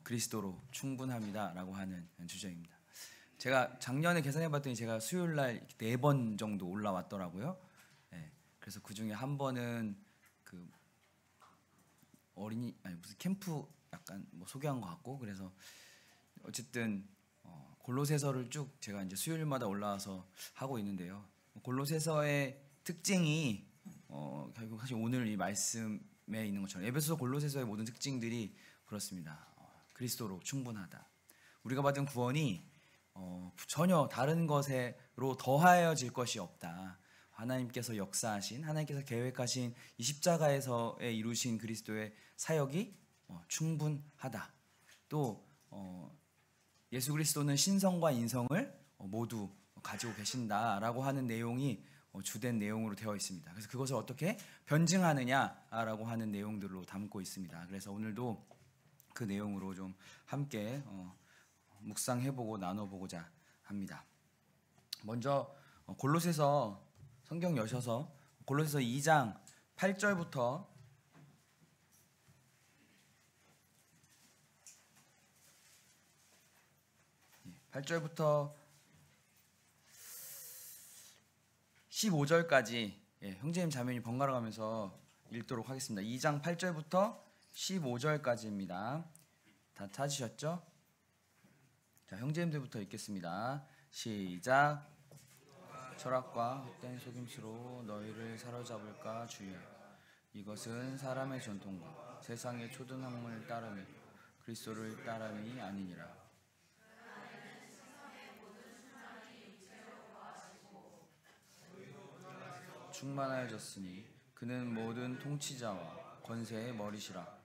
그리스도로 충분합니다라고 하는 주제입니다. 제가 작년에 계산해봤더니 제가 수요일날 4번 정도 올라왔더라고요. 네, 그래서 그 중에 한 번은 그 무슨 캠프 약간 뭐 소개한 것 같고, 그래서 어쨌든 골로새서를 쭉 제가 이제 수요일마다 올라와서 하고 있는데요. 골로새서의 특징이 결국 사실 오늘 이 말씀에 있는 것처럼 에베소서 골로새서의 모든 특징들이 그렇습니다. 그리스도로 충분하다. 우리가 받은 구원이 전혀 다른 것으로 더하여질 것이 없다. 하나님께서 역사하신, 하나님께서 계획하신 이 십자가에서의 이루신 그리스도의 사역이 충분하다. 또 예수 그리스도는 신성과 인성을 모두 가지고 계신다라고 하는 내용이 주된 내용으로 되어 있습니다. 그래서 그것을 어떻게 변증하느냐라고 하는 내용들로 담고 있습니다. 그래서 오늘도 그 내용으로 좀 함께 묵상해보고 나눠보고자 합니다. 먼저 골로새서 성경 여셔서 골로새서 2장 8절부터 15절까지 형제님 자매님 번갈아 가면서 읽도록 하겠습니다. 2장 8절부터 15절까지입니다. 다 찾으셨죠? 자, 형제님들부터 읽겠습니다. 시작. 철학과 헛된 속임수로 너희를 사로잡을까 주의하라. 이것은 사람의 전통과 세상의 초등학문을 따르며 그리스도를 따름이 아니니라. 충만하여졌으니 그는 모든 통치자와 권세의 머리시라.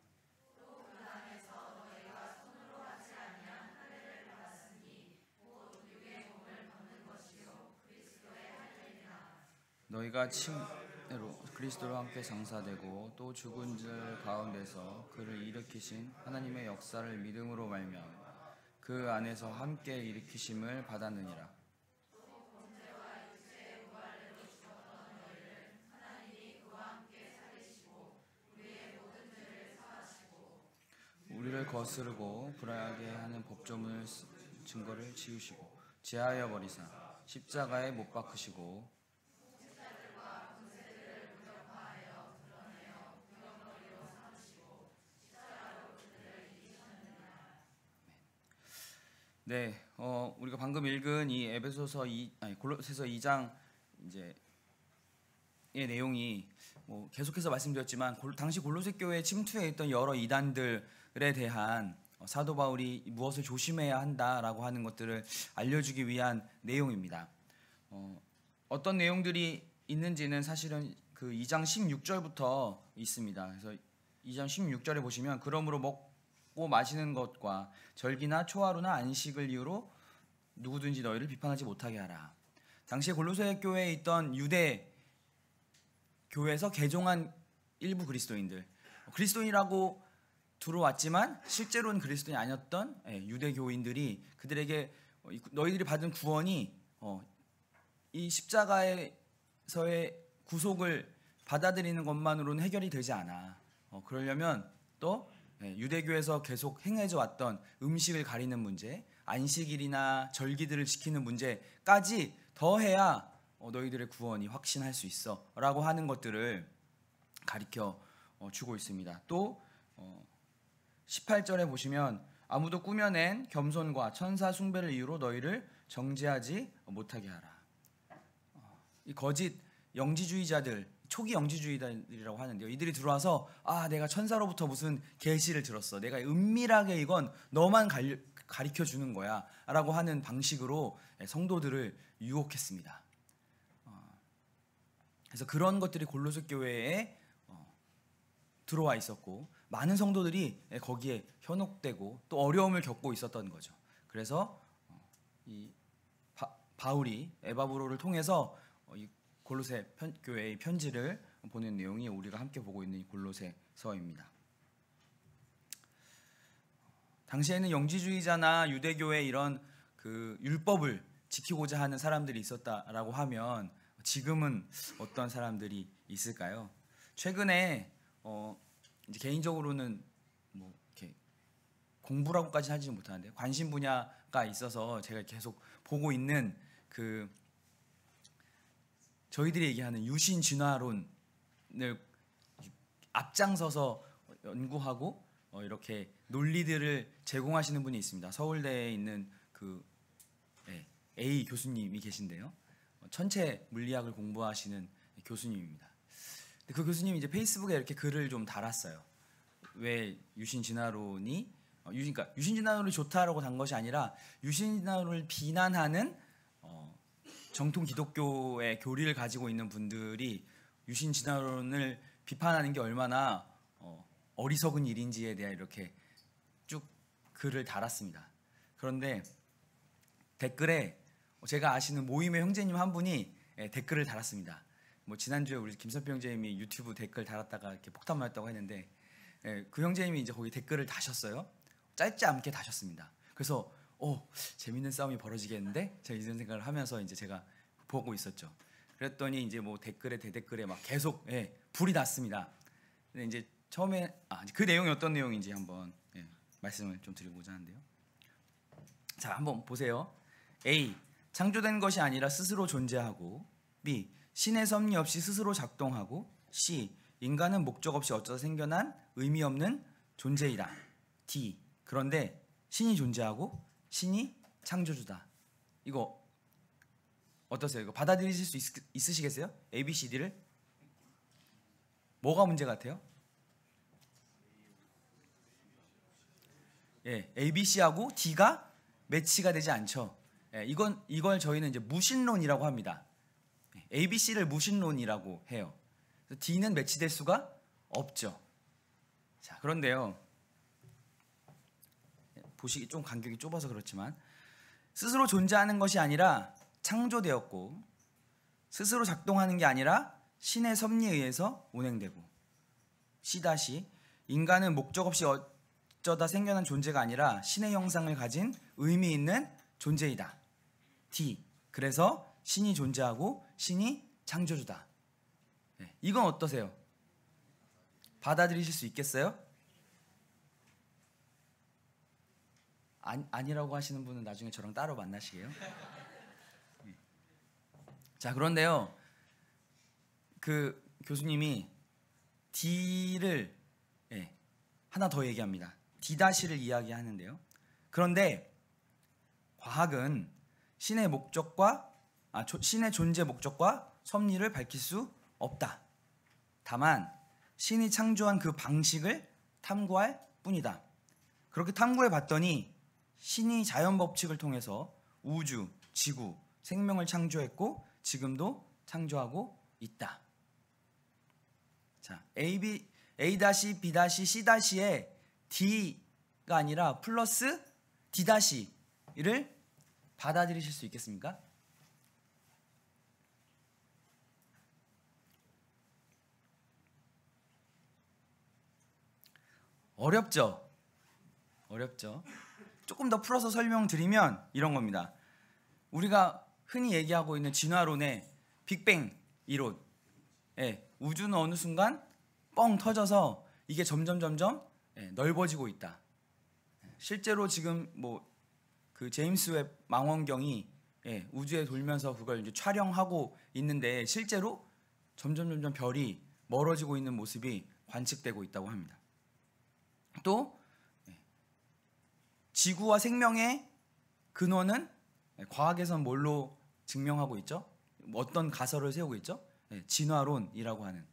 너희가 침례로 그리스도와 함께 장사되고 또 죽은 자 가운데서 그를 일으키신 하나님의 역사를 믿음으로 말미암아 그 안에서 함께 일으키심을 받았느니라. 우리를 거스르고 불안하게 하는 법조문을 증거를 지우시고 제하여 버리사 십자가에 못 박으시고 네, 우리가 방금 읽은 이 골로새서 2장 이제의 내용이 계속해서 말씀드렸지만 당시 골로새 교회에 침투해 있던 여러 이단들에 대한 사도 바울이 무엇을 조심해야 한다라고 하는 것들을 알려주기 위한 내용입니다. 어떤 내용들이 있는지는 사실은 그 2장 16절부터 있습니다. 그래서 2장 16절에 보시면 그러므로 먹고 마시는 것과 절기나 초하루나 안식을 이유로 누구든지 너희를 비판하지 못하게 하라. 당시에 골로새 교회에 있던 유대 교회에서 개종한 일부 그리스도인이라고 들어왔지만 실제로는 그리스도인이 아니었던 유대 교인들이 그들에게 너희들이 받은 구원이 이 십자가에서의 구속을 받아들이는 것만으로는 해결이 되지 않아. 그러려면 또 유대교에서 계속 행해져 왔던 음식을 가리는 문제, 안식일이나 절기들을 지키는 문제까지 더해야 너희들의 구원이 확신할 수 있어 라고 하는 것들을 가르쳐 주고 있습니다. 또 18절에 보시면 아무도 꾸며낸 겸손과 천사 숭배를 이유로 너희를 정죄하지 못하게 하라. 이 거짓 영지주의자들, 초기 영지주의자들이라고 하는데요. 이들이 들어와서 내가 천사로부터 무슨 계시를 들었어. 내가 은밀하게 이건 너만 가르쳐 주는 거야 라고 하는 방식으로 성도들을 유혹했습니다. 그래서 그런 것들이 골로새 교회에 들어와 있었고 많은 성도들이 거기에 현혹되고 또 어려움을 겪고 있었던 거죠. 그래서 이 바울이 에바브로를 통해서 이 골로새 교회의 편지를 보낸 내용이 우리가 함께 보고 있는 이 골로새서입니다. 당시에는 영지주의자나 유대교의 이런 그 율법을 지키고자 하는 사람들이 있었다라고 하면 지금은 어떤 사람들이 있을까요? 최근에 이제 개인적으로는 이렇게 공부라고까지는 하지는 못하는데 관심 분야가 있어서 제가 계속 보고 있는 그 저희들이 얘기하는 유신 진화론을 앞장서서 연구하고 이렇게 논리들을 제공하시는 분이 있습니다. 서울대에 있는 그 A 교수님이 계신데요. 천체 물리학을 공부하시는 교수님입니다. 그 교수님이 이제 페이스북에 이렇게 글을 좀 달았어요. 왜 유신 진화론이 그러니까 유신 진화론이 좋다라고 단 것이 아니라 유신 진화론을 비난하는 정통 기독교의 교리를 가지고 있는 분들이 유신 진화론을 비판하는 게 얼마나 어리석은 일인지에 대해 이렇게 쭉 글을 달았습니다. 그런데 댓글에 제가 아시는 모임의 형제님 한 분이 댓글을 달았습니다. 뭐 지난주에 우리 김선표 형제님이 유튜브 댓글 달았다가 이렇게 폭탄 맞았다고 했는데 그 형제님이 이제 거기 댓글을 다셨어요. 짧지 않게 다셨습니다. 그래서 재밌는 싸움이 벌어지겠는데 제가 이런 생각을 하면서 이제 제가 보고 있었죠. 그랬더니 이제 뭐 댓글에 대댓글에 막 계속 불이 났습니다. 근데 이제 처음에 그 내용이 어떤 내용인지 한번 말씀을 좀 드리고자 하는데요. 자, 한번 보세요. A. 창조된 것이 아니라 스스로 존재하고 B. 신의 섭리 없이 스스로 작동하고 C. 인간은 목적 없이 어쩌다 생겨난 의미 없는 존재이다. D. 그런데 신이 존재하고 신이 창조주다. 이거 어떠세요? 이거 받아들이실 수 있으시겠어요? A, B, C, D를? 뭐가 문제 같아요? A, B, C하고 D가 매치가 되지 않죠. 이걸 저희는 이제 무신론이라고 합니다. A, B, C를 무신론이라고 해요. D는 매치될 수가 없죠. 자, 그런데요. 보시기 좀 간격이 좁아서 그렇지만 스스로 존재하는 것이 아니라 창조되었고 스스로 작동하는 게 아니라 신의 섭리에 의해서 운행되고 C- 인간은 목적 없이 어쩌다 생겨난 존재가 아니라 신의 형상을 가진 의미 있는 존재이다. D. 그래서 신이 존재하고 신이 창조주다. 이건 어떠세요? 받아들이실 수 있겠어요? 아니라고 하시는 분은 나중에 저랑 따로 만나시게요. 자, 그런데요. 그 교수님이 D를 하나 더 얘기합니다. D-를 이야기하는데요. 그런데 과학은 신의 존재 목적과 섭리를 밝힐 수 없다. 다만 신이 창조한 그 방식을 탐구할 뿐이다. 그렇게 탐구해 봤더니 신이 자연 법칙을 통해서 우주, 지구, 생명을 창조했고 지금도 창조하고 있다. 자, A, B, A-, B-, C-에 D가 아니라 플러스 D-를 받아들이실 수 있겠습니까? 어렵죠? 어렵죠? 조금 더 풀어서 설명드리면 이런 겁니다. 우리가 흔히 얘기하고 있는 진화론의 빅뱅 이론, 우주는 어느 순간 뻥 터져서 이게 점점 넓어지고 있다. 실제로 지금 뭐 그 제임스 웹 망원경이 우주에 돌면서 그걸 이제 촬영하고 있는데 실제로 점점 별이 멀어지고 있는 모습이 관측되고 있다고 합니다. 또 지구와 생명의 근원은 과학에서는 뭘로 증명하고 있죠? 어떤 가설을 세우고 있죠? 진화론이라고 하는.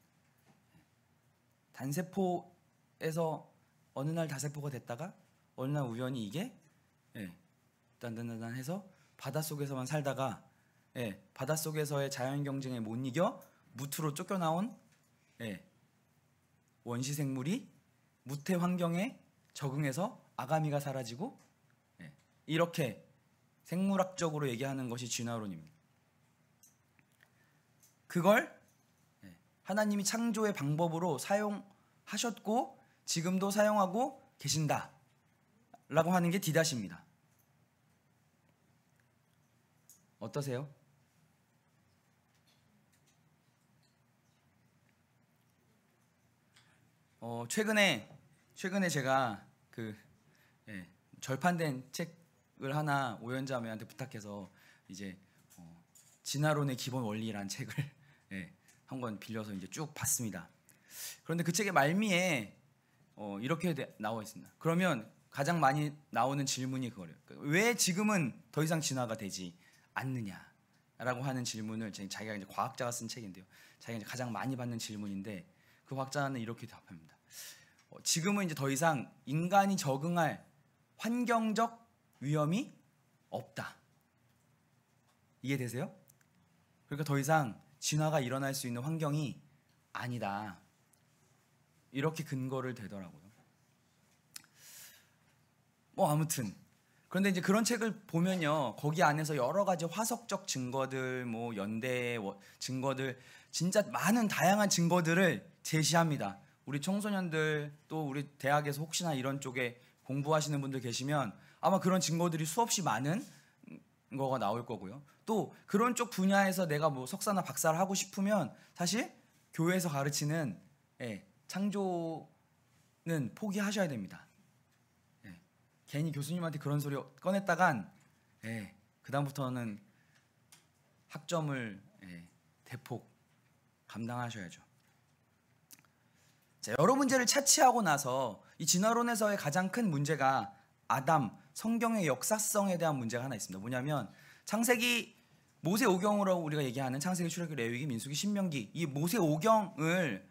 단세포에서 어느 날 다세포가 됐다가 어느 날 우연히 이게 단단단단 해서 바닷속에서만 살다가 바닷속에서의 자연 경쟁에 못 이겨 무트로 쫓겨나온 원시 생물이 무태 환경에 적응해서 아가미가 사라지고 이렇게 생물학적으로 얘기하는 것이 진화론입니다. 그걸 하나님이 창조의 방법으로 사용하셨고 지금도 사용하고 계신다 라고 하는 게 D-입니다. 어떠세요? 최근에 제가 그 절판된 책을 하나 오연자매한테 부탁해서 이제 진화론의 기본 원리라는 책을 예, 한 권 빌려서 이제 쭉 봤습니다. 그런데 그 책의 말미에 이렇게 나와 있습니다. 그러면 가장 많이 나오는 질문이 그거예요. 왜 지금은 더 이상 진화가 되지 않느냐라고 하는 질문을 자기가 이제 과학자가 쓴 책인데요. 자기가 이제 가장 많이 받는 질문인데 그 과학자는 이렇게 답합니다. 지금은 이제 더 이상 인간이 적응할 환경적 위험이 없다. 이해되세요? 그러니까 더 이상 진화가 일어날 수 있는 환경이 아니다. 이렇게 근거를 대더라고요. 아무튼 그런데 이제 그런 책을 보면요, 거기 안에서 여러 가지 화석적 증거들, 연대 증거들, 진짜 많은 다양한 증거들을 제시합니다. 우리 청소년들 또 우리 대학에서 혹시나 이런 쪽에 공부하시는 분들 계시면 아마 그런 증거들이 수없이 많은 거가 나올 거고요. 또 그런 쪽 분야에서 내가 석사나 박사를 하고 싶으면 사실 교회에서 가르치는 창조는 포기하셔야 됩니다. 괜히 교수님한테 그런 소리 꺼냈다간 그 다음부터는 학점을 대폭 감당하셔야죠. 자, 여러 문제를 차치하고 나서 이 진화론에서의 가장 큰 문제가 아담, 성경의 역사성에 대한 문제가 하나 있습니다. 뭐냐면 창세기, 모세오경으로 우리가 얘기하는 창세기, 출애굽기, 레위기, 민수기, 신명기, 이 모세오경을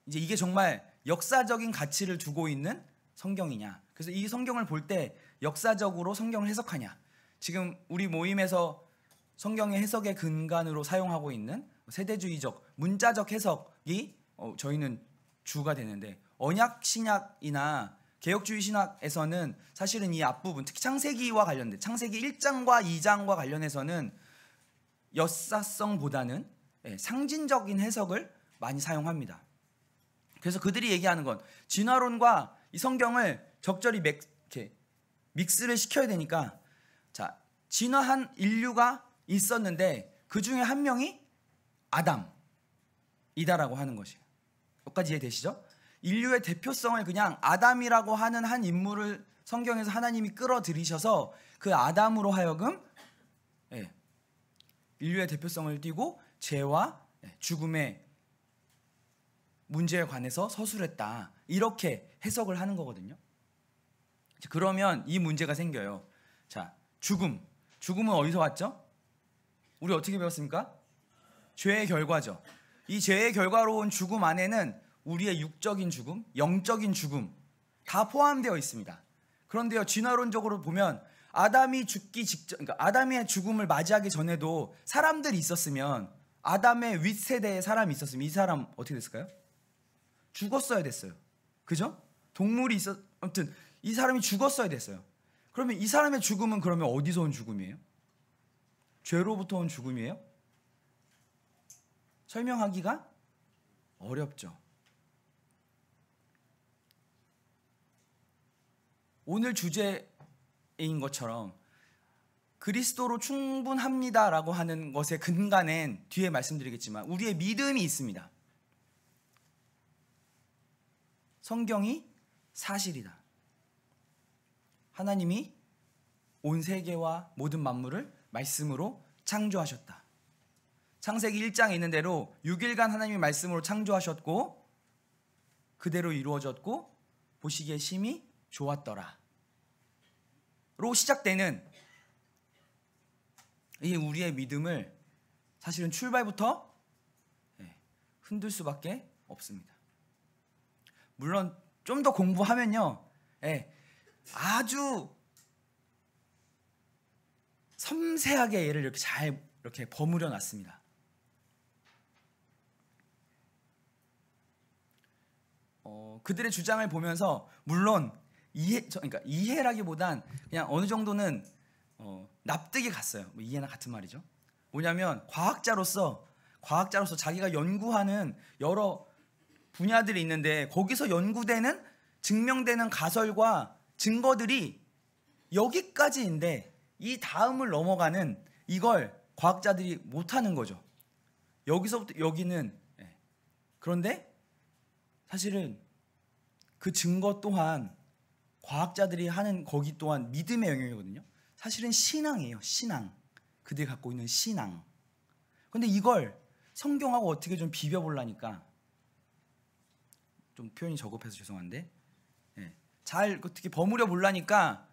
이제 이게 정말 역사적인 가치를 두고 있는 성경이냐, 그래서 이 성경을 볼 때 역사적으로 성경을 해석하냐, 지금 우리 모임에서 성경의 해석의 근간으로 사용하고 있는 세대주의적 문자적 해석이 저희는 주가 되는데, 언약 신약이나 개혁주의 신학에서는 사실은 이 앞부분, 특히 창세기와 관련된 창세기 1장과 2장과 관련해서는 역사성보다는 상징적인 해석을 많이 사용합니다. 그래서 그들이 얘기하는 건 진화론과 이 성경을 적절히 믹스를 시켜야 되니까, 자, 진화한 인류가 있었는데 그 중에 한 명이 아담이다라고 하는 것이에요. 여기까지 이해되시죠? 인류의 대표성을 그냥 아담이라고 하는 한 인물을 성경에서 하나님이 끌어들이셔서 그 아담으로 하여금 인류의 대표성을 띠고 죄와 죽음의 문제에 관해서 서술했다, 이렇게 해석을 하는 거거든요. 그러면 이 문제가 생겨요. 자, 죽음은 어디서 왔죠? 우리 어떻게 배웠습니까? 죄의 결과죠. 이 죄의 결과로 온 죽음 안에는 우리의 육적인 죽음, 영적인 죽음 다 포함되어 있습니다. 그런데요, 진화론적으로 보면 아담이 죽기 직전, 그러니까 아담의 죽음을 맞이하기 전에도 사람들이 있었으면, 아담의 윗세대에 사람이 있었으면 이 사람 어떻게 됐을까요? 죽었어야 됐어요. 그죠? 동물이 아무튼 이 사람이 죽었어야 됐어요. 그러면 이 사람의 죽음은 그러면 어디서 온 죽음이에요? 죄로부터 온 죽음이에요? 설명하기가 어렵죠. 오늘 주제인 것처럼 그리스도로 충분합니다라고 하는 것의 근간엔 뒤에 말씀드리겠지만 우리의 믿음이 있습니다. 성경이 사실이다. 하나님이 온 세계와 모든 만물을 말씀으로 창조하셨다. 창세기 1장에 있는 대로 6일간 하나님이 말씀으로 창조하셨고 그대로 이루어졌고 보시기에 심히 좋았더라 로 시작되는 이 우리의 믿음을 사실은 출발부터 흔들 수밖에 없습니다. 물론 좀 더 공부하면요, 아주 섬세하게 얘를 이렇게 잘 이렇게 버무려 놨습니다. 그들의 주장을 보면서 물론 그러니까 이해라기보단 그냥 어느 정도는 납득이 갔어요. 이해나 같은 말이죠. 뭐냐면 과학자로서 자기가 연구하는 여러 분야들이 있는데 거기서 연구되는 증명되는 가설과 증거들이 여기까지인데 이 다음을 넘어가는 이걸 과학자들이 못하는 거죠. 여기서부터 여기는. 그런데 사실은 그 증거 또한 과학자들이 하는 거기 또한 믿음의 영역이거든요. 사실은 신앙이에요. 신앙. 그들이 갖고 있는 신앙. 근데 이걸 성경하고 어떻게 좀 비벼보려니까, 좀 표현이 저급해서 죄송한데, 잘 어떻게 버무려 보려니까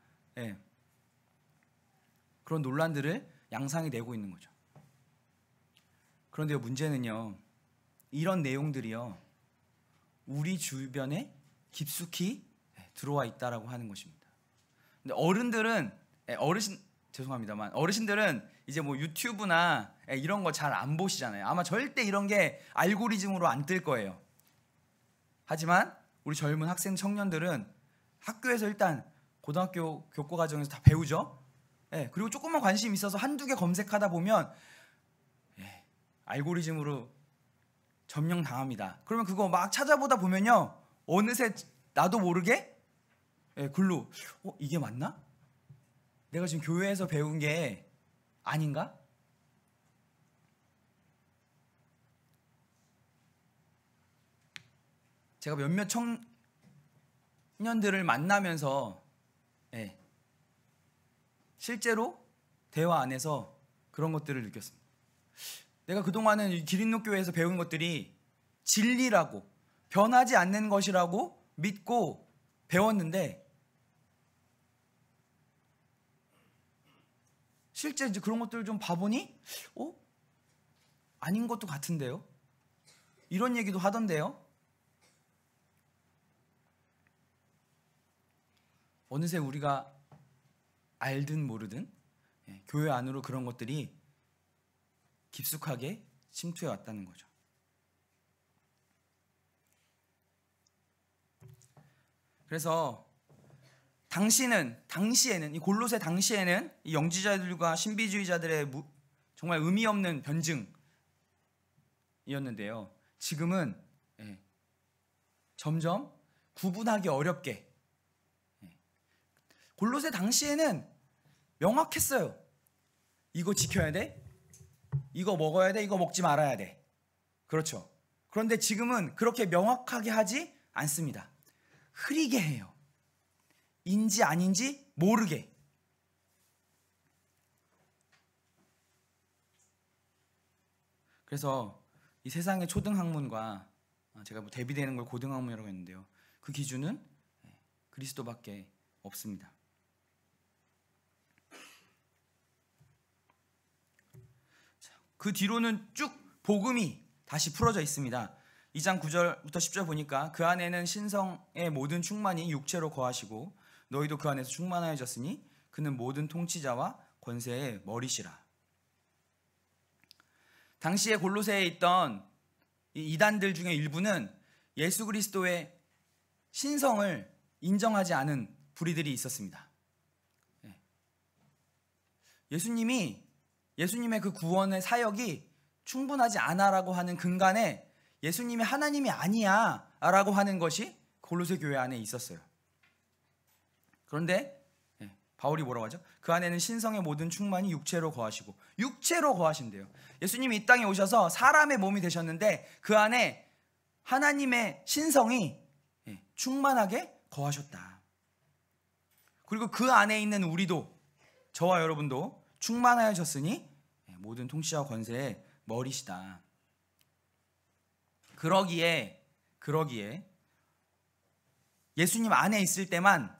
그런 논란들을 양상이 내고 있는 거죠. 그런데 문제는요, 이런 내용들이요 우리 주변에 깊숙이 들어와 있다라고 하는 것입니다. 근데 어르신들은 이제 뭐 유튜브나 이런 거 잘 안 보시잖아요. 아마 절대 이런 게 알고리즘으로 안 뜰 거예요. 하지만 우리 젊은 학생 청년들은 학교에서 일단 고등학교 교과 과정에서 다 배우죠. 그리고 조금만 관심 있어서 한두 개 검색하다 보면 알고리즘으로 점령 당합니다. 그러면 그거 막 찾아보다 보면요, 어느새 나도 모르게 글로 이게 맞나? 내가 지금 교회에서 배운 게 아닌가? 제가 몇몇 청년들을 만나면서 실제로 대화 안에서 그런 것들을 느꼈습니다. 내가 그동안은 기린노교회에서 배운 것들이 진리라고, 변하지 않는 것이라고 믿고 배웠는데, 실제 이제 그런 것들을 좀 봐보니 아닌 것도 같은데요? 이런 얘기도 하던데요? 어느새 우리가 알든 모르든 교회 안으로 그런 것들이 깊숙하게 침투해 왔다는 거죠. 그래서 당시에는 이 골로새 당시에는 이 영지자들과 신비주의자들의 정말 의미 없는 변증이었는데요. 지금은 점점 구분하기 어렵게, 골로새 당시에는 명확했어요. 이거 지켜야 돼, 이거 먹어야 돼, 이거 먹지 말아야 돼. 그렇죠. 그런데 지금은 그렇게 명확하게 하지 않습니다. 흐리게 해요. 인지 아닌지 모르게. 그래서 이 세상의 초등학문과, 제가 뭐 대비되는 걸 고등학문이라고 했는데요, 그 기준은 그리스도밖에 없습니다. 그 뒤로는 쭉 복음이 다시 풀어져 있습니다. 2장 9절부터 10절 보니까 그 안에는 신성의 모든 충만이 육체로 거하시고 너희도 그 안에서 충만하여졌으니 그는 모든 통치자와 권세의 머리시라. 당시에 골로새에 있던 이 이단들 중에 일부는 예수 그리스도의 신성을 인정하지 않은 부리들이 있었습니다. 예수님의 그 구원의 사역이 충분하지 않아라고 하는 근간에 예수님이 하나님이 아니야 라고 하는 것이 골로새 교회 안에 있었어요. 그런데 바울이 뭐라고 하죠? 그 안에는 신성의 모든 충만이 육체로 거하신대요. 예수님이 이 땅에 오셔서 사람의 몸이 되셨는데 그 안에 하나님의 신성이 충만하게 거하셨다. 그리고 그 안에 있는 우리도, 저와 여러분도 충만하여졌으니 모든 통치와 권세의 머리시다. 그러기에 예수님 안에 있을 때만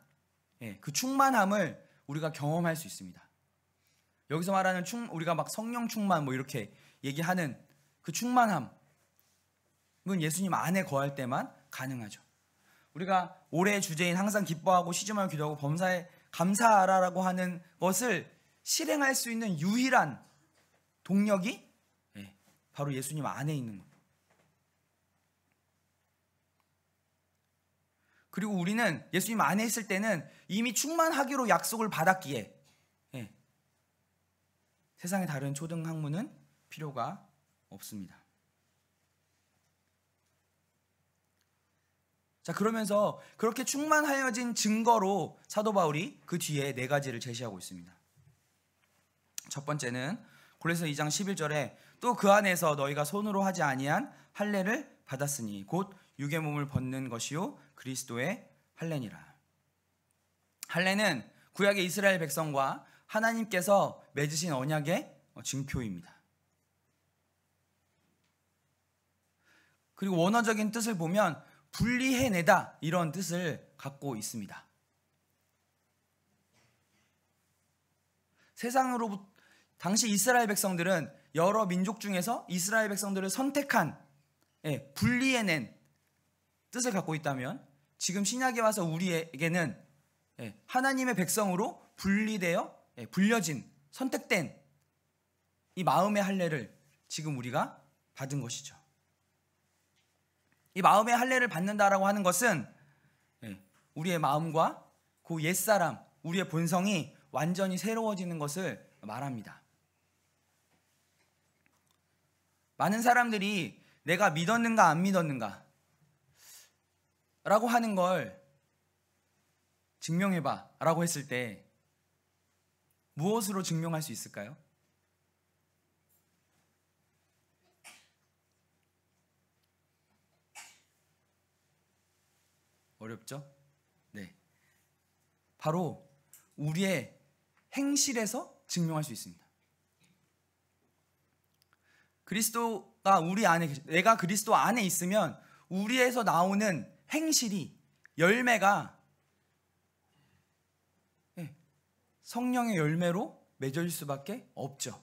그 충만함을 우리가 경험할 수 있습니다. 여기서 말하는 우리가 막 성령 충만 뭐 이렇게 얘기하는 그 충만함은 예수님 안에 거할 때만 가능하죠. 우리가 올해의 주제인 항상 기뻐하고 쉬지마고 기도하고 범사에 감사하라라고 하는 것을 실행할 수 있는 유일한 동력이 바로 예수님 안에 있는 것. 그리고 우리는 예수님 안에 있을 때는 이미 충만하기로 약속을 받았기에 세상의 다른 초등학문은 필요가 없습니다. 자, 그러면서 그렇게 충만하여진 증거로 사도 바울이 그 뒤에 4가지를 제시하고 있습니다. 첫 번째는 골로새 2장 11절에 또 그 안에서 너희가 손으로 하지 아니한 할례를 받았으니 곧 육의 몸을 벗는 것이요 그리스도의 할례니라. 할례는 구약의 이스라엘 백성과 하나님께서 맺으신 언약의 증표입니다. 그리고 원어적인 뜻을 보면 분리해내다 이런 뜻을 갖고 있습니다. 세상으로부터 당시 이스라엘 백성들은 여러 민족 중에서 이스라엘 백성들을 선택한 분리해낸 뜻을 갖고 있다면 지금 신약에 와서 우리에게는 하나님의 백성으로 분리되어 불려진 선택된 이 마음의 할례를 지금 우리가 받은 것이죠. 이 마음의 할례를 받는다라고 하는 것은 우리의 마음과 그 옛사람, 우리의 본성이 완전히 새로워지는 것을 말합니다. 많은 사람들이 내가 믿었는가 안 믿었는가 라고 하는 걸 증명해봐 라고 했을 때 무엇으로 증명할 수 있을까요? 어렵죠? 네. 바로 우리의 행실에서 증명할 수 있습니다. 그리스도가 우리 안에, 내가 그리스도 안에 있으면 우리에서 나오는 행실이, 열매가 성령의 열매로 맺어질 수밖에 없죠.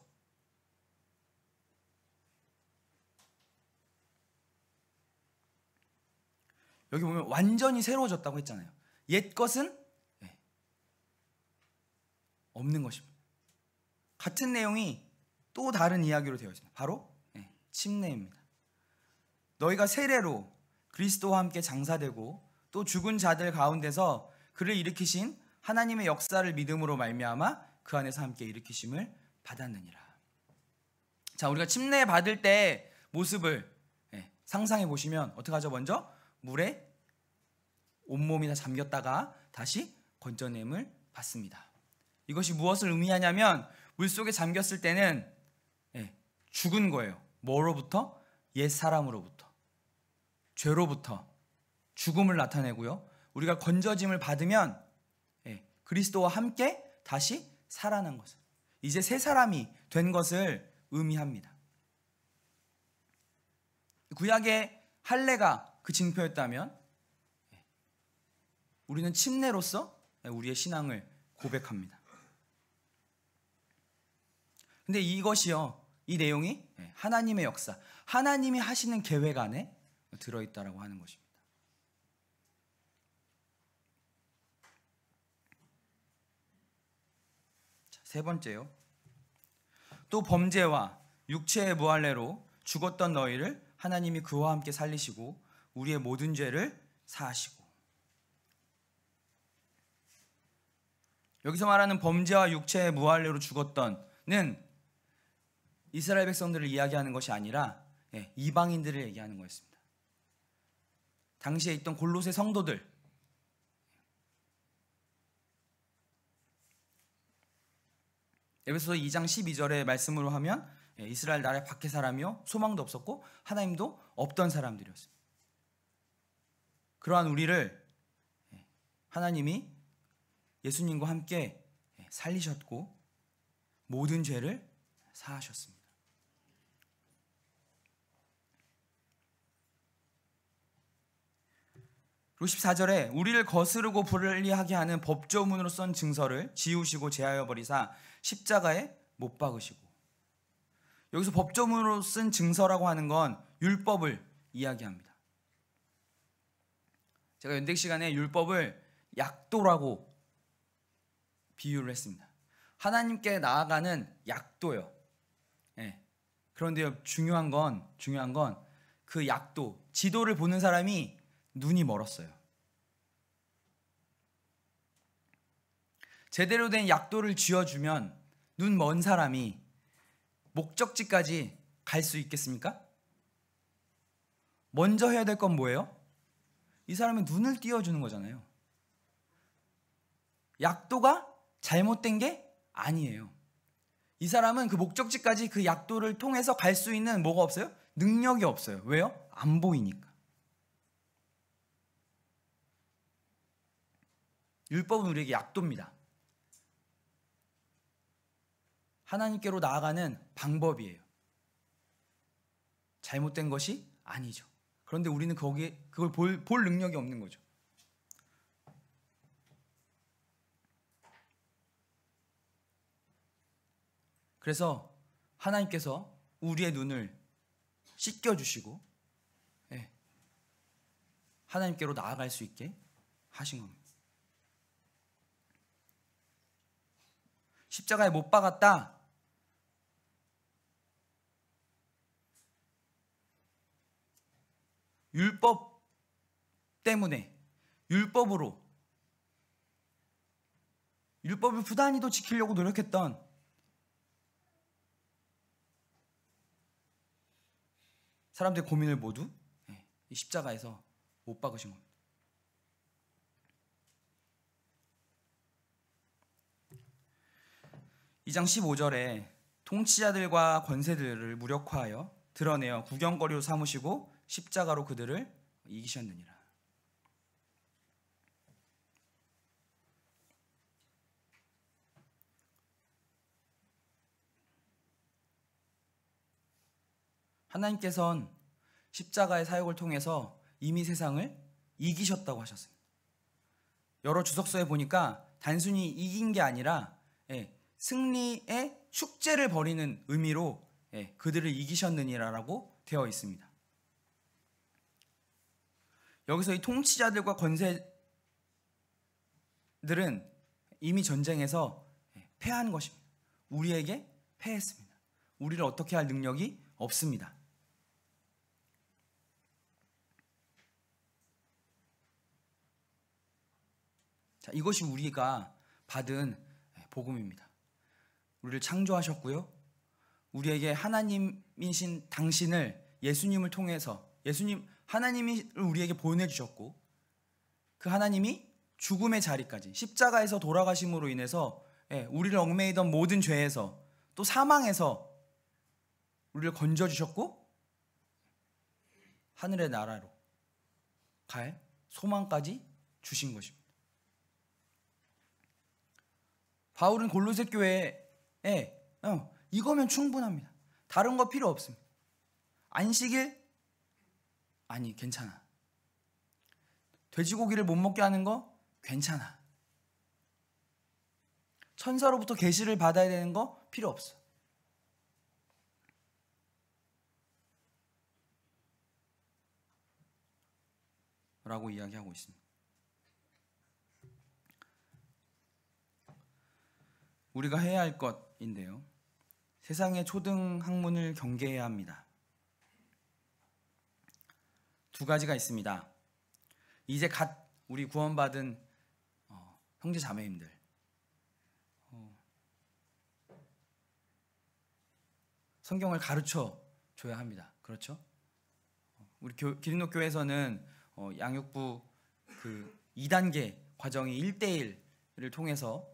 여기 보면 완전히 새로워졌다고 했잖아요. 옛 것은 없는 것입니다. 같은 내용이 또 다른 이야기로 되어 있습니다. 바로 침례입니다. 너희가 세례로 그리스도와 함께 장사되고 또 죽은 자들 가운데서 그를 일으키신 하나님의 역사를 믿음으로 말미암아 그 안에서 함께 일으키심을 받았느니라. 자, 우리가 침례 받을 때 모습을 상상해 보시면 어떻게 하죠? 먼저 물에 온몸이 다 잠겼다가 다시 건져냄을 받습니다. 이것이 무엇을 의미하냐면 물속에 잠겼을 때는 죽은 거예요. 뭐로부터? 옛 사람으로부터, 죄로부터 죽음을 나타내고요. 우리가 건져짐을 받으면 그리스도와 함께 다시 살아난 것을, 이제 새 사람이 된 것을 의미합니다. 구약의 할례가 그 징표였다면 우리는 침례로서 우리의 신앙을 고백합니다. 근데 이것이요, 이 내용이 하나님의 역사, 하나님이 하시는 계획 안에 들어있다라고 하는 것입니다. 자, 세 번째요. 또 범죄와 육체의 무할례로 죽었던 너희를 하나님이 그와 함께 살리시고 우리의 모든 죄를 사하시고. 여기서 말하는 범죄와 육체의 무할례로 죽었던는 이스라엘 백성들을 이야기하는 것이 아니라 이방인들을 얘기하는 거였습니다. 당시에 있던 골로새 성도들, 에베소서 2장 12절의 말씀으로 하면 이스라엘 나라의 밖의 사람이요 소망도 없었고 하나님도 없던 사람들이었습니다. 그러한 우리를 하나님이 예수님과 함께 살리셨고 모든 죄를 사하셨습니다. 그리고 14절에 우리를 거스르고 불리하게 하는 법조문으로 쓴 증서를 지우시고 제하여 버리사 십자가에 못 박으시고. 여기서 법조문으로 쓴 증서라고 하는 건 율법을 이야기합니다. 제가 연대 시간에 율법을 약도라고 비유를 했습니다. 하나님께 나아가는 약도요. 그런데 중요한 건 그 약도, 지도를 보는 사람이 눈이 멀었어요. 제대로 된 약도를 쥐어주면 눈 먼 사람이 목적지까지 갈 수 있겠습니까? 먼저 해야 될 건 뭐예요? 이 사람의 눈을 띄워주는 거잖아요. 약도가 잘못된 게 아니에요. 이 사람은 그 목적지까지 그 약도를 통해서 갈 수 있는 뭐가 없어요? 능력이 없어요. 왜요? 안 보이니까. 율법은 우리에게 약도입니다. 하나님께로 나아가는 방법이에요. 잘못된 것이 아니죠. 그런데 우리는 그걸 볼 능력이 없는 거죠. 그래서 하나님께서 우리의 눈을 씻겨주시고 하나님께로 나아갈 수 있게 하신 겁니다. 십자가에 못 박았다. 율법 때문에 율법을 부단히도 지키려고 노력했던 사람들의 고민을 모두 이 십자가에서 못 박으신 겁니다. 이 장 15절에 통치자들과 권세들을 무력화하여 드러내어 구경거리로 삼으시고 십자가로 그들을 이기셨느니라. 하나님께서는 십자가의 사역을 통해서 이미 세상을 이기셨다고 하셨습니다. 여러 주석서에 보니까 단순히 이긴 게 아니라 승리의 축제를 벌이는 의미로 그들을 이기셨느니라라고 되어 있습니다. 여기서 이 통치자들과 권세들은 이미 전쟁에서 패한 것입니다. 우리에게 패했습니다. 우리를 어떻게 할 능력이 없습니다. 자, 이것이 우리가 받은 복음입니다. 우리를 창조하셨고요. 우리에게 하나님이신 당신을 예수님을 통해서 하나님이 우리에게 보내주셨고 그 하나님이 죽음의 자리까지 십자가에서 돌아가심으로 인해서 우리를 얽매이던 모든 죄에서 또 사망에서 우리를 건져주셨고 하늘의 나라로 갈 소망까지 주신 것입니다. 바울은 골로새 교회에 이거면 충분합니다. 다른 거 필요 없습니다. 안식일? 아니, 괜찮아. 돼지고기를 못 먹게 하는 거? 괜찮아. 천사로부터 계시를 받아야 되는 거? 필요 없어. 라고 이야기하고 있습니다. 우리가 해야 할 것인데요. 세상의 초등 학문을 경계해야 합니다. 두 가지가 있습니다. 이제 갓 우리 구원받은 형제 자매님들, 성경을 가르쳐 줘야 합니다. 그렇죠? 우리 기린노 교회에서는 양육부 그 2단계 과정이 1대1을 통해서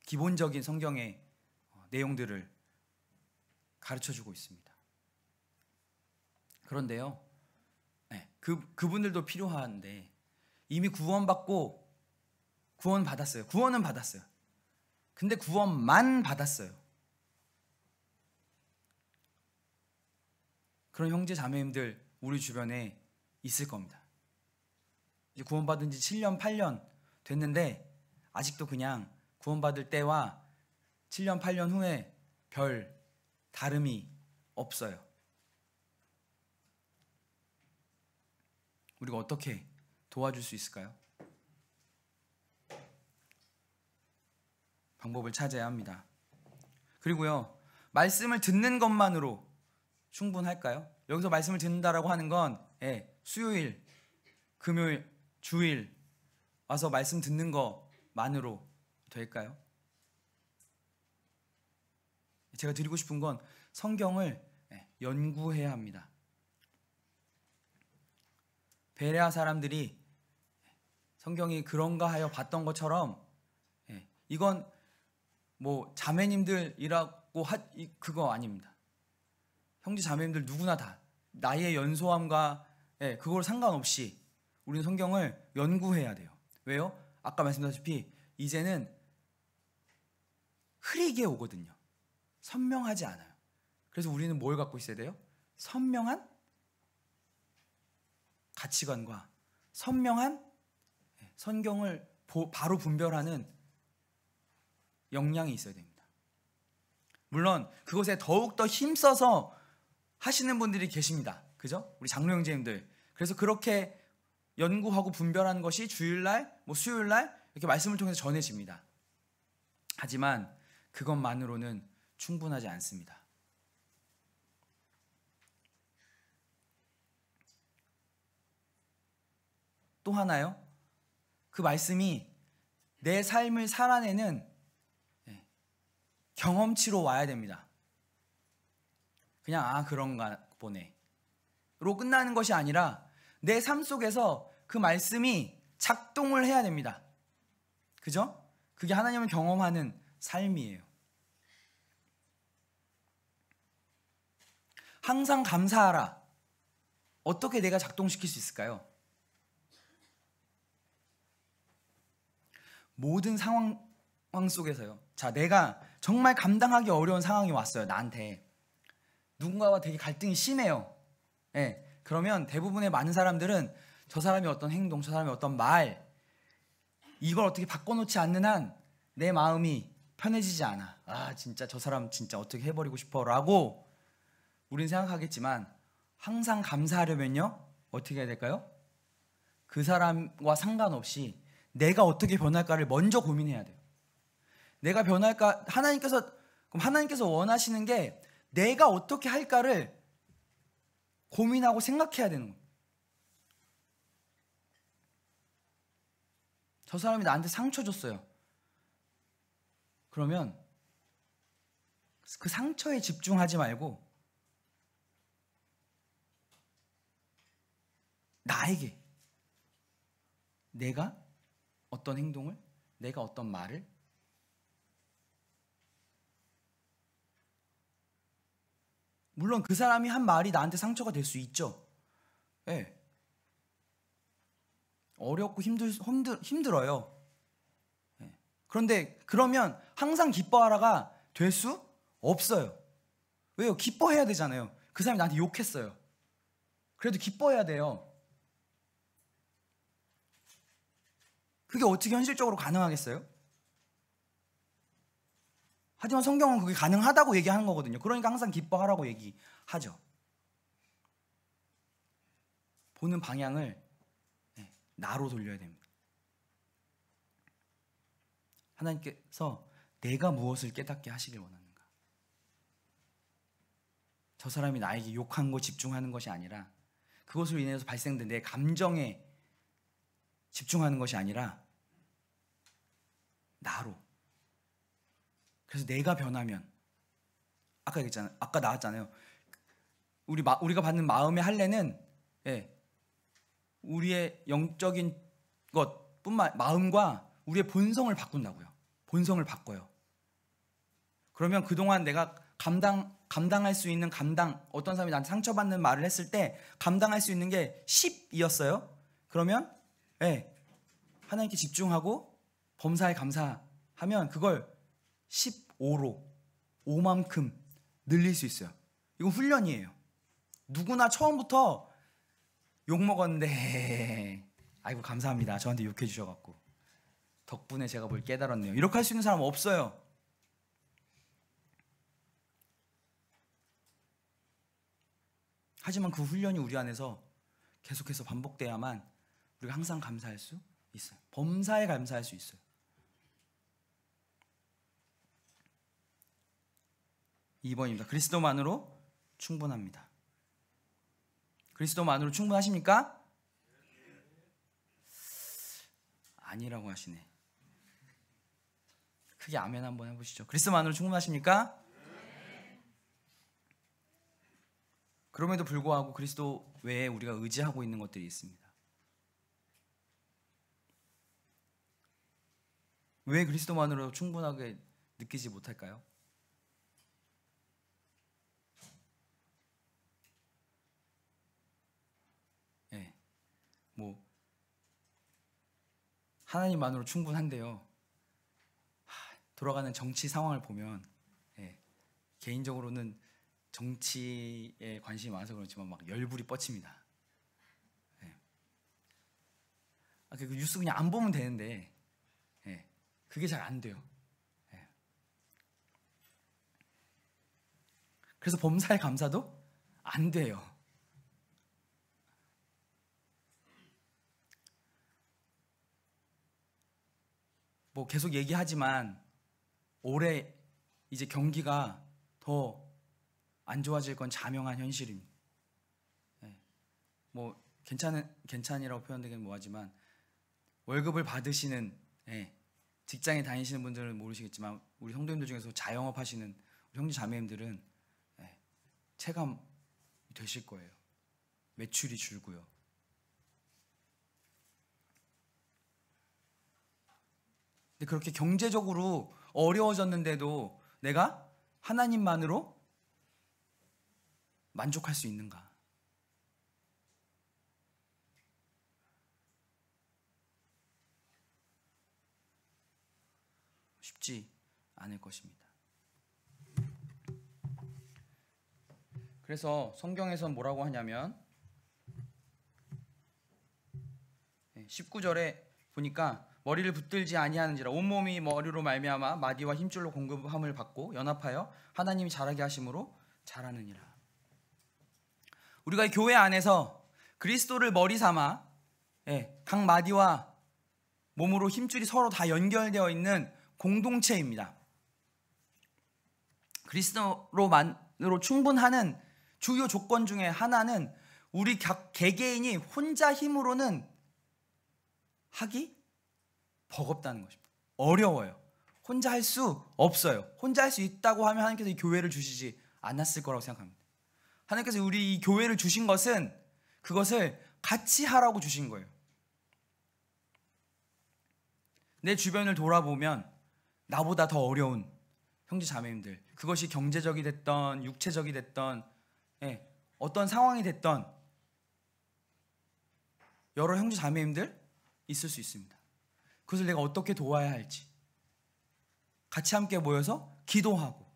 기본적인 성경의 내용들을 가르쳐주고 있습니다. 그런데요, 그분들도 필요한데 이미 구원받고 구원받았어요. 구원은 받았어요. 근데 구원만 받았어요. 그런 형제 자매님들 우리 주변에 있을 겁니다. 이제 구원받은 지 7년, 8년 됐는데 아직도 그냥 구원받을 때와 7년, 8년 후에 별 다름이 없어요. 우리가 어떻게 도와줄 수 있을까요? 방법을 찾아야 합니다. 그리고요, 말씀을 듣는 것만으로 충분할까요? 여기서 말씀을 듣는다라고 하는 건 수요일, 금요일, 주일 와서 말씀 듣는 것만으로 될까요? 제가 드리고 싶은 건 성경을 연구해야 합니다. 베레아 사람들이 성경이 그런가 하여 봤던 것처럼 이건 뭐 자매님들이라고 그거 아닙니다. 형제 자매님들 누구나 다 나이의 연소함과 그걸 상관없이 우리는 성경을 연구해야 돼요. 왜요? 아까 말씀드렸다시피 이제는 흐리게 오거든요. 선명하지 않아요. 그래서 우리는 뭘 갖고 있어야 돼요? 선명한 가치관과 선명한 성경을 바로 분별하는 역량이 있어야 됩니다. 물론 그것에 더욱더 힘써서 하시는 분들이 계십니다. 그죠? 우리 장로 형제님들. 그래서 그렇게 연구하고 분별하는 것이 주일날, 수요일날 이렇게 말씀을 통해서 전해집니다. 하지만 그것만으로는 충분하지 않습니다. 또 하나요. 그 말씀이 내 삶을 살아내는 경험치로 와야 됩니다. 그냥 그런가 보네 로 끝나는 것이 아니라 내 삶 속에서 그 말씀이 작동을 해야 됩니다. 그죠? 그게 하나님을 경험하는 삶이에요. 항상 감사하라. 어떻게 내가 작동시킬 수 있을까요? 모든 상황 속에서요. 자, 내가 정말 감당하기 어려운 상황이 왔어요. 나한테. 누군가와 되게 갈등이 심해요. 그러면 대부분의 많은 사람들은 저 사람이 어떤 행동, 저 사람이 어떤 말, 이걸 어떻게 바꿔놓지 않는 한 내 마음이 편해지지 않아. 진짜 저 사람 진짜 어떻게 해버리고 싶어 라고 우린 생각하겠지만, 항상 감사하려면요 어떻게 해야 될까요? 그 사람과 상관없이 내가 어떻게 변할까를 먼저 고민해야 돼요. 내가 변할까, 하나님께서 원하시는 게 내가 어떻게 할까를 고민하고 생각해야 되는 거예요. 저 사람이 나한테 상처 줬어요. 그러면 그 상처에 집중하지 말고 나에게 내가 어떤 행동을, 내가 어떤 말을, 물론 그 사람이 한 말이 나한테 상처가 될 수 있죠. 어렵고 힘들어요. 그런데 그러면 항상 기뻐하라가 될 수 없어요. 왜요? 기뻐해야 되잖아요. 그 사람이 나한테 욕했어요. 그래도 기뻐해야 돼요. 그게 어떻게 현실적으로 가능하겠어요? 하지만 성경은 그게 가능하다고 얘기하는 거거든요. 그러니까 항상 기뻐하라고 얘기하죠. 보는 방향을 나로 돌려야 됩니다. 하나님께서 내가 무엇을 깨닫게 하시길 원하는가? 저 사람이 나에게 욕한 거 집중하는 것이 아니라, 그것으로 인해서 발생된 내 감정에 집중하는 것이 아니라 나로. 그래서 내가 변하면, 아까 나왔잖아요. 우리가 받는 마음의 할례는 우리의 영적인 것뿐만, 마음과 우리의 본성을 바꾼다고요. 본성을 바꿔요. 그러면 그동안 내가 감당할 수 있는 어떤 사람이 나한테 상처받는 말을 했을 때 감당할 수 있는 게 10이었어요. 그러면 하나님께 집중하고 범사에 감사하면 그걸 15로 5만큼 늘릴 수 있어요. 이건 훈련이에요. 누구나 처음부터 욕먹었는데 아이고 감사합니다, 저한테 욕해 주셔갖고 덕분에 제가 뭘 깨달았네요, 이렇게 할 수 있는 사람은 없어요. 하지만 그 훈련이 우리 안에서 계속해서 반복돼야만 우리가 항상 감사할 수 있어요. 범사에 감사할 수 있어요. 2번입니다. 그리스도만으로 충분합니다. 그리스도만으로 충분하십니까? 아니라고 하시네. 크게 아멘 한번 해보시죠. 그리스도만으로 충분하십니까? 그럼에도 불구하고 그리스도 외에 우리가 의지하고 있는 것들이 있습니다. 왜 그리스도만으로 충분하게 느끼지 못할까요? 하나님만으로 충분한데요. 돌아가는 정치 상황을 보면 개인적으로는 정치에 관심이 많아서 그렇지만 막 열불이 뻗칩니다. 그 뉴스 그냥 안 보면 되는데 그게 잘 안 돼요. 그래서 범사에 감사도 안 돼요. 뭐 계속 얘기하지만 올해 이제 경기가 더 안 좋아질 건 자명한 현실입니다. 뭐 괜찮이라고 표현되기는 뭐하지만 월급을 받으시는 직장에 다니시는 분들은 모르시겠지만 우리 성도님들 중에서 자영업 하시는 우리 형제 자매님들은 체감이 되실 거예요. 매출이 줄고요. 근데 그렇게 경제적으로 어려워졌는데도 내가 하나님만으로 만족할 수 있는가? 쉽지 않을 것입니다. 그래서 성경에선 뭐라고 하냐면 19절에 보니까 머리를 붙들지 아니하는지라 온몸이 머리로 말미암아 마디와 힘줄로 공급함을 받고 연합하여 하나님이 자라게 하심으로 자라느니라. 우리가 교회 안에서 그리스도를 머리 삼아 각 마디와 몸으로 힘줄이 서로 다 연결되어 있는 공동체입니다. 그리스도로만으로 충분하는 주요 조건 중에 하나는 우리 개개인이 혼자 힘으로는 하기 버겁다는 것입니다. 어려워요. 혼자 할 수 없어요. 혼자 할 수 있다고 하면 하나님께서 이 교회를 주시지 않았을 거라고 생각합니다. 하나님께서 우리 이 교회를 주신 것은 그것을 같이 하라고 주신 거예요. 내 주변을 돌아보면 나보다 더 어려운 형제 자매님들, 그것이 경제적이 됐던 육체적이 됐던 어떤 상황이 됐던 여러 형제 자매님들 있을 수 있습니다. 그것을 내가 어떻게 도와야 할지 같이 함께 모여서 기도하고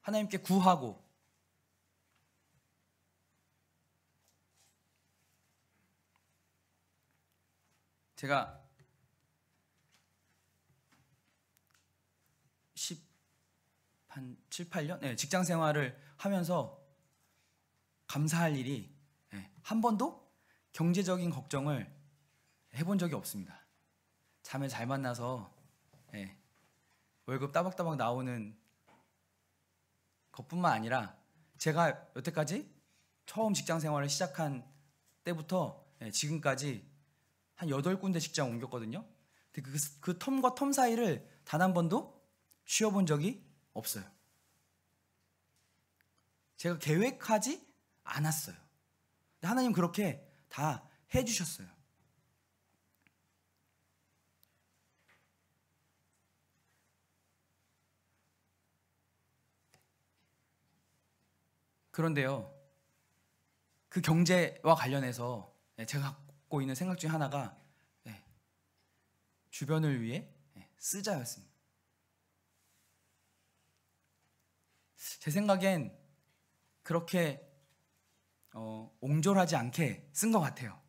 하나님께 구하고 제가 7, 8년 직장 생활을 하면서 감사할 일이 한 번도 경제적인 걱정을 해본 적이 없습니다. 자매 잘 만나서 월급 따박따박 나오는 것뿐만 아니라 제가 여태까지 처음 직장 생활을 시작한 때부터 지금까지 한 8군데 직장 옮겼거든요. 근데 그 텀과 텀 사이를 단 한 번도 쉬어본 적이 없어요. 제가 계획하지 않았어요. 근데 하나님 그렇게 다 해주셨어요. 그런데요, 그 경제와 관련해서 제가 갖고 있는 생각 중에 하나가 주변을 위해 쓰자였습니다. 제 생각엔 그렇게 옹졸하지 않게 쓴 것 같아요.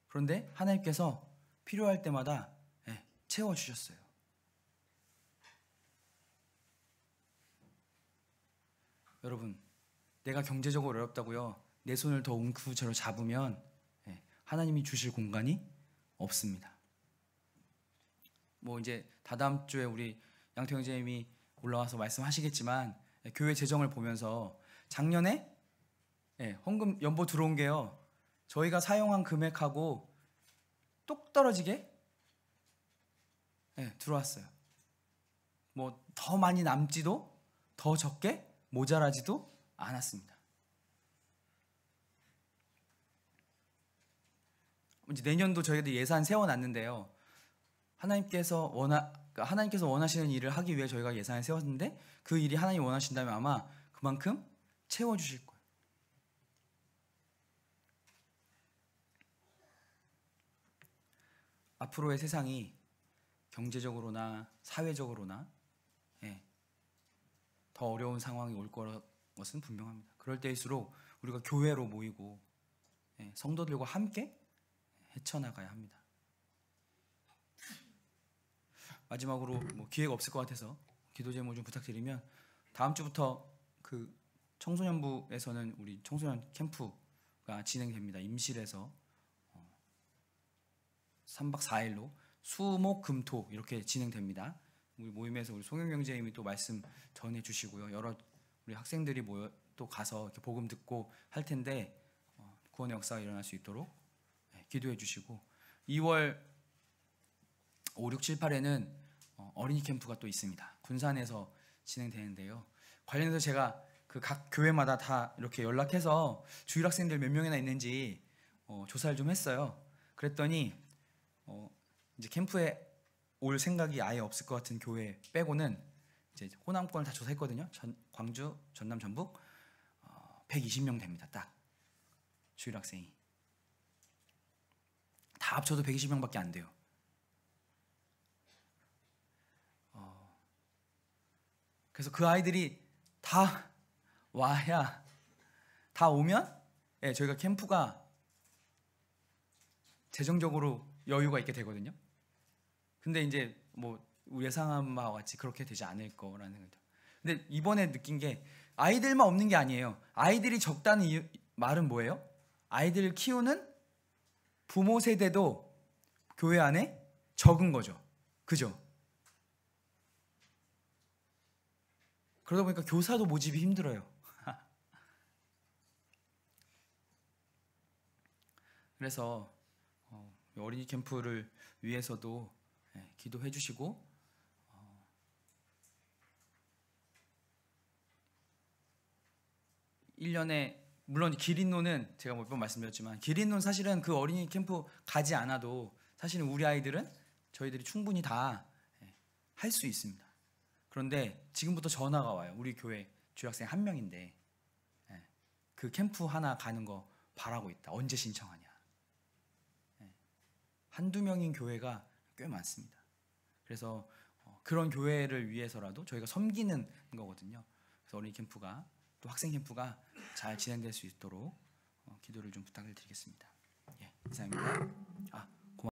그런데 하나님께서 필요할 때마다 채워주셨어요. 여러분, 내가 경제적으로 어렵다고요 내 손을 더 웅크저로 잡으면 하나님이 주실 공간이 없습니다. 뭐 이제 다다음 주에 우리 양태 형제님이 올라와서 말씀하시겠지만 교회 재정을 보면서 작년에 헌금 연보 들어온 게요 저희가 사용한 금액하고 똑 떨어지게 들어왔어요. 뭐 더 많이 남지도 더 적게 모자라지도 않았습니다. 이제 내년도 저희들 예산 세워놨는데요. 하나님께서 원하시는 일을 하기 위해 저희가 예산을 세웠는데 그 일이 하나님 원하신다면 아마 그만큼 채워주실 거예요. 앞으로의 세상이 경제적으로나 사회적으로나 더 어려운 상황이 올 것은 분명합니다. 그럴 때일수록 우리가 교회로 모이고 성도들과 함께 헤쳐나가야 합니다. 마지막으로 뭐 기회가 없을 것 같아서 기도 제목 좀 부탁드리면, 다음 주부터 그 청소년부에서는 우리 청소년 캠프가 진행됩니다. 임실에서 3박 4일로 수목금토 이렇게 진행됩니다. 우리 모임에서 우리 송영경제님이 또 말씀 전해주시고요. 여러 우리 학생들이 모여 또 가서 이렇게 복음 듣고 할 텐데 구원의 역사가 일어날 수 있도록 기도해 주시고, 2월 5, 6, 7, 8에는 어린이 캠프가 또 있습니다. 군산에서 진행되는데요. 관련해서 제가 그 각 교회마다 다 이렇게 연락해서 주일 학생들 몇 명이나 있는지 조사를 좀 했어요. 그랬더니 이제 캠프에 올 생각이 아예 없을 것 같은 교회 빼고는 이제 호남권을 다 조사했거든요. 광주, 전남, 전북 120명 됩니다. 딱 주일 학생이 다 합쳐도 120명밖에 안 돼요. 그래서 그 아이들이 다 와야, 다 오면 저희가 캠프가 재정적으로 여유가 있게 되거든요. 근데 이제 뭐 우리 예상한 바와 같이 그렇게 되지 않을 거라는 생각이 들어요. 근데 이번에 느낀 게 아이들만 없는 게 아니에요. 아이들이 적다는 말은 뭐예요? 아이들을 키우는 부모 세대도 교회 안에 적은 거죠. 그죠? 그러다 보니까 교사도 모집이 힘들어요. 그래서 어린이 캠프를 위해서도 기도해 주시고, 1년에 물론 기린노는 제가 몇 번 말씀드렸지만, 기린노는 사실은 그 어린이 캠프 가지 않아도 사실은 우리 아이들은 저희들이 충분히 다 할 수 있습니다. 그런데 지금부터 전화가 와요. 우리 교회 주일학생 1명인데 그 캠프 하나 가는 거 바라고 있다. 언제 신청하냐. 한두 명인 교회가 꽤 많습니다. 그래서 그런 교회를 위해서라도 저희가 섬기는 거거든요. 그래서 어린이 캠프가 또 학생 캠프가 잘 진행될 수 있도록 기도를 좀 부탁을 드리겠습니다. 이상입니다.